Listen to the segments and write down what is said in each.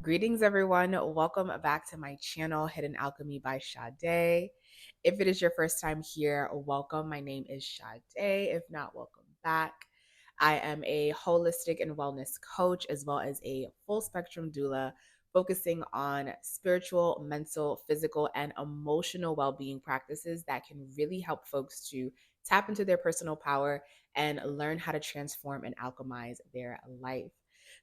Greetings, everyone. Welcome back to my channel, Hidden Alchemy by Sade. If it is your first time here, welcome. My name is Sade. If not, welcome back. I am a holistic and wellness coach, as well as a full spectrum doula, focusing on spiritual, mental, physical, and emotional well being practices that can really help folks to tap into their personal power and learn how to transform and alchemize their life.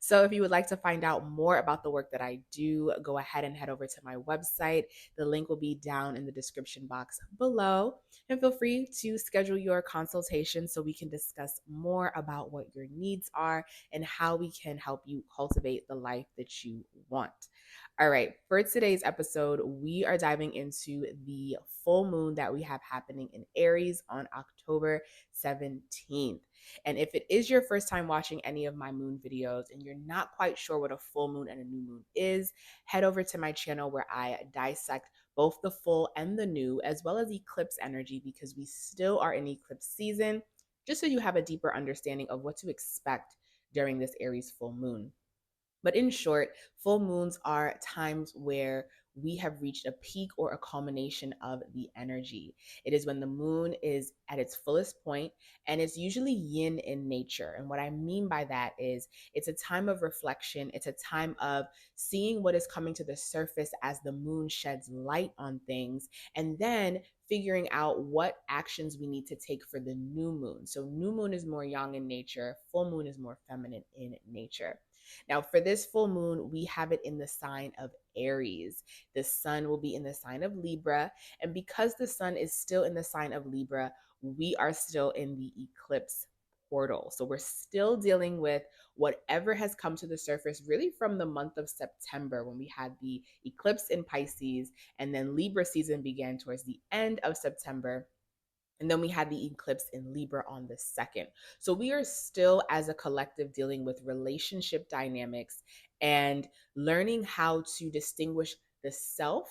So, if you would like to find out more about the work that I do, go ahead and head over to my website. The link will be down in the description box below. And feel free to schedule your consultation so we can discuss more about what your needs are and how we can help you cultivate the life that you want. All right, for today's episode, we are diving into the full moon that we have happening in Aries on October 17th. And if it is your first time watching any of my moon videos and you're not quite sure what a full moon and a new moon is, head over to my channel where I dissect both the full and the new, as well as eclipse energy, because we still are in eclipse season, just so you have a deeper understanding of what to expect during this Aries full moon. But in short, full moons are times where we have reached a peak or a culmination of the energy. It is when the moon is at its fullest point, and it's usually yin in nature. And what I mean by that is it's a time of reflection, it's a time of seeing what is coming to the surface as the moon sheds light on things, and then figuring out what actions we need to take for the new moon. So, new moon is more yang in nature, full moon is more feminine in nature. Now, for this full moon, we have it in the sign of Aries. The sun will be in the sign of Libra. And because the sun is still in the sign of Libra, we are still in the eclipse portal. So we're still dealing with whatever has come to the surface really from the month of September when we had the eclipse in Pisces, and then Libra season began towards the end of September. And then we had the eclipse in Libra on the 2nd. So we are still, as a collective, dealing with relationship dynamics and learning how to distinguish the self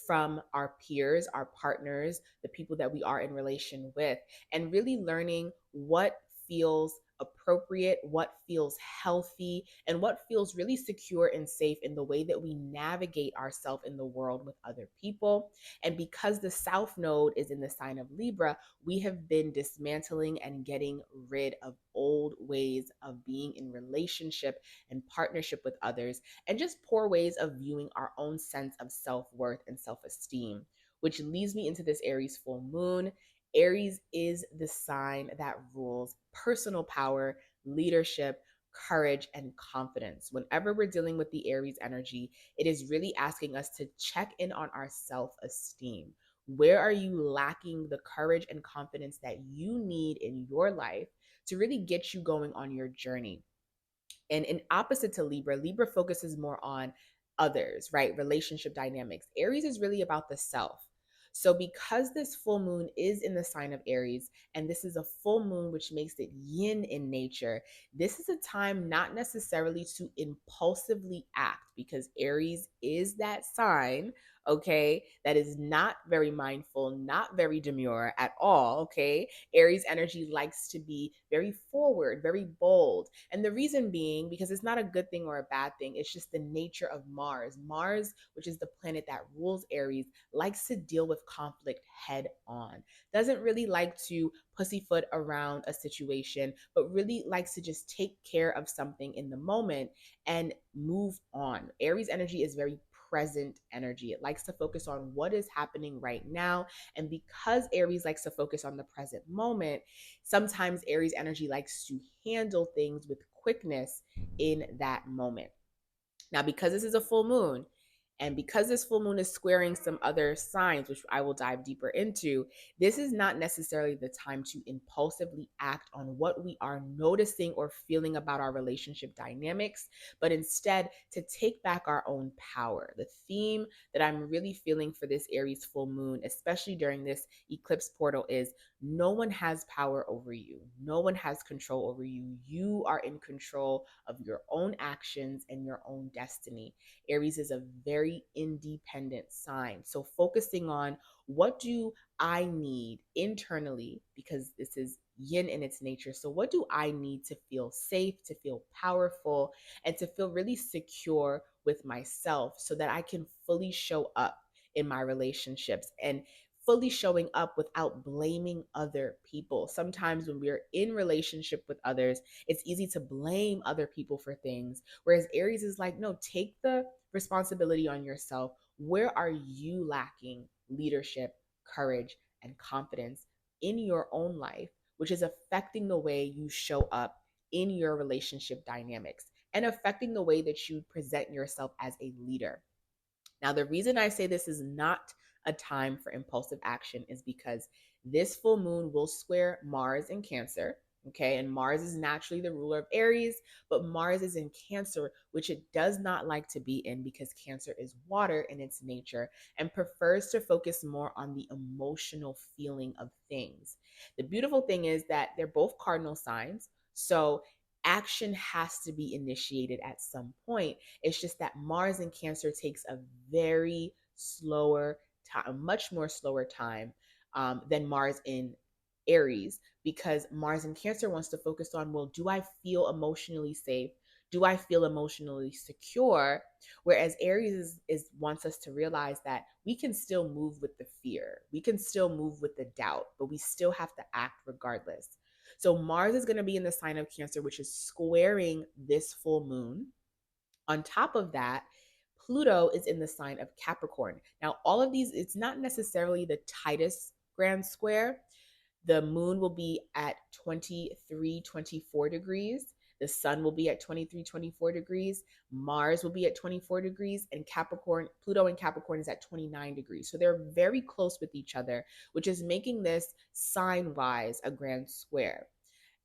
from our peers, our partners, the people that we are in relation with, and really learning what feels appropriate, what feels healthy, and what feels really secure and safe in the way that we navigate ourselves in the world with other people. And because the South Node is in the sign of Libra, we have been dismantling and getting rid of old ways of being in relationship and partnership with others, and just poor ways of viewing our own sense of self-worth and self-esteem, which leads me into this Aries full moon. Aries is the sign that rules personal power, leadership, courage, and confidence. Whenever we're dealing with the Aries energy, it is really asking us to check in on our self esteem. Where are you lacking the courage and confidence that you need in your life to really get you going on your journey? And in opposite to Libra, Libra focuses more on others, right? Relationship dynamics. Aries is really about the self. So, because this full moon is in the sign of Aries, and this is a full moon, which makes it yin in nature, this is a time not necessarily to impulsively act, because Aries is that sign, okay, that is not very mindful, not very demure at all, okay? Aries energy likes to be very forward, very bold. And the reason being, because it's not a good thing or a bad thing, it's just the nature of Mars. Mars, which is the planet that rules Aries, likes to deal with conflict head on. Doesn't really like to pussyfoot around a situation, but really likes to just take care of something in the moment and move on. Aries energy is very present energy. It likes to focus on what is happening right now. And because Aries likes to focus on the present moment, sometimes Aries energy likes to handle things with quickness in that moment. Now, because this is a full moon, and because this full moon is squaring some other signs, which I will dive deeper into, this is not necessarily the time to impulsively act on what we are noticing or feeling about our relationship dynamics, but instead to take back our own power. The theme that I'm really feeling for this Aries full moon, especially during this eclipse portal, is no one has power over you. No one has control over you. You are in control of your own actions and your own destiny. Aries is a very independent sign. So focusing on what do I need internally, because this is yin in its nature. So what do I need to feel safe, to feel powerful, and to feel really secure with myself so that I can fully show up in my relationships and fully showing up without blaming other people. Sometimes when we're in relationship with others, it's easy to blame other people for things. Whereas Aries is like, no, take the responsibility on yourself. Where are you lacking leadership, courage, and confidence in your own life, which is affecting the way you show up in your relationship dynamics and affecting the way that you present yourself as a leader? Now, the reason I say this is not a time for impulsive action is because this full moon will square Mars in Cancer. Okay, and Mars is naturally the ruler of Aries, but Mars is in Cancer, which it does not like to be in because Cancer is water in its nature and prefers to focus more on the emotional feeling of things. The beautiful thing is that they're both cardinal signs. So action has to be initiated at some point. It's just that Mars in Cancer takes a very slower time, much more slower time than Mars in Aries, because Mars in Cancer wants to focus on, well, do I feel emotionally safe? Do I feel emotionally secure? Whereas Aries is wants us to realize that we can still move with the fear, we can still move with the doubt, but we still have to act regardless. So Mars is going to be in the sign of Cancer, which is squaring this full moon. On top of that, Pluto is in the sign of Capricorn. Now, all of these, it's not necessarily the tightest grand square. The moon will be at 23, 24 degrees. The sun will be at 23, 24 degrees. Mars will be at 24 degrees. And Capricorn, Pluto and Capricorn is at 29 degrees. So they're very close with each other, which is making this sign wise a grand square.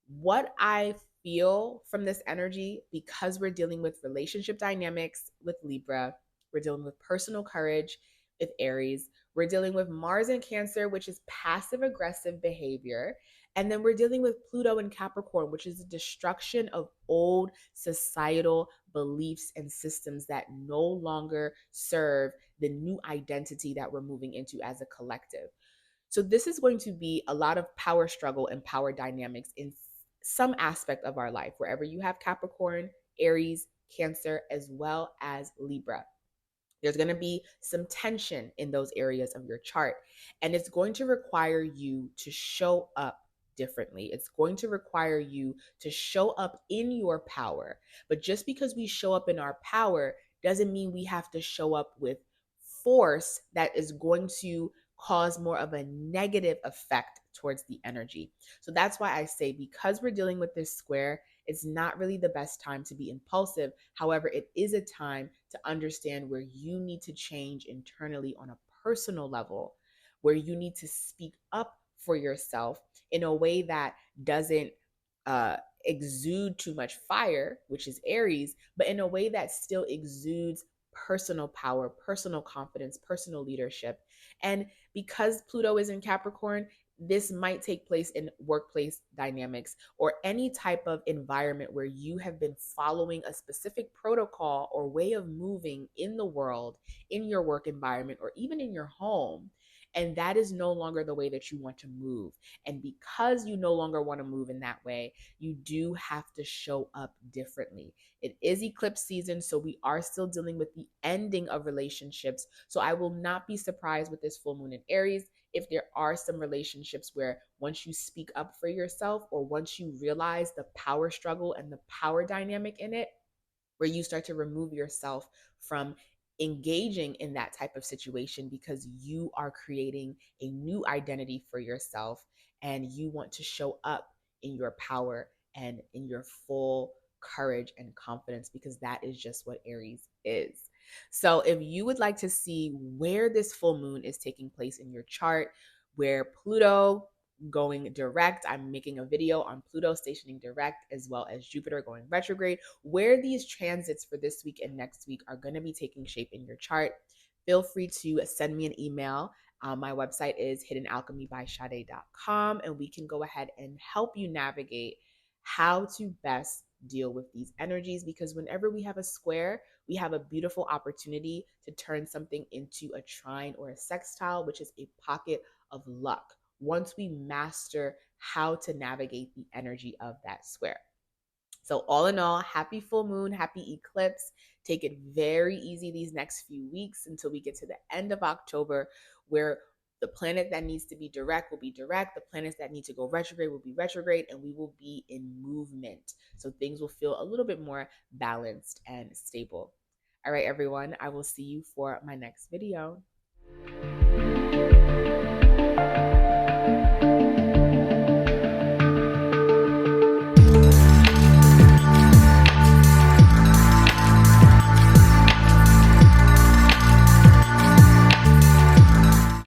What I feel from this energy, because we're dealing with relationship dynamics with Libra, we're dealing with personal courage with Aries, we're dealing with Mars in Cancer, which is passive aggressive behavior. And then we're dealing with Pluto in Capricorn, which is the destruction of old societal beliefs and systems that no longer serve the new identity that we're moving into as a collective. So this is going to be a lot of power struggle and power dynamics in some aspect of our life, wherever you have Capricorn, Aries, Cancer, as well as Libra. There's going to be some tension in those areas of your chart, and it's going to require you to show up differently. It's going to require you to show up in your power. But just because we show up in our power doesn't mean we have to show up with force that is going to cause more of a negative effect towards the energy. So that's why I say, because we're dealing with this square, it's not really the best time to be impulsive. However, it is a time to understand where you need to change internally on a personal level, where you need to speak up for yourself in a way that doesn't uh, exude too much fire, which is Aries, but in a way that still exudes personal power, personal confidence, personal leadership. And because Pluto is in Capricorn, this might take place in workplace dynamics or any type of environment where you have been following a specific protocol or way of moving in the world, in your work environment, or even in your home. And that is no longer the way that you want to move. And because you no longer want to move in that way, you do have to show up differently. It is eclipse season, so we are still dealing with the ending of relationships. So I will not be surprised with this full moon in Aries if there are some relationships where once you speak up for yourself, or once you realize the power struggle and the power dynamic in it, where you start to remove yourself from engaging in that type of situation because you are creating a new identity for yourself and you want to show up in your power and in your full courage and confidence, because that is just what Aries is. So if you would like to see where this full moon is taking place in your chart, where Pluto going direct, I'm making a video on Pluto stationing direct, as well as Jupiter going retrograde, where these transits for this week and next week are going to be taking shape in your chart. Feel free to send me an email My website is hiddenalchemybysade.com, and we can go ahead and help you navigate how to best deal with these energies, because whenever we have a square, we have a beautiful opportunity to turn something into a trine or a sextile, which is a pocket of luck, once we master how to navigate the energy of that square. So, all in all, happy full moon, happy eclipse. Take it very easy these next few weeks until we get to the end of October, where the planet that needs to be direct will be direct, the planets that need to go retrograde will be retrograde, and we will be in movement. So, things will feel a little bit more balanced and stable. All right, everyone, I will see you for my next video.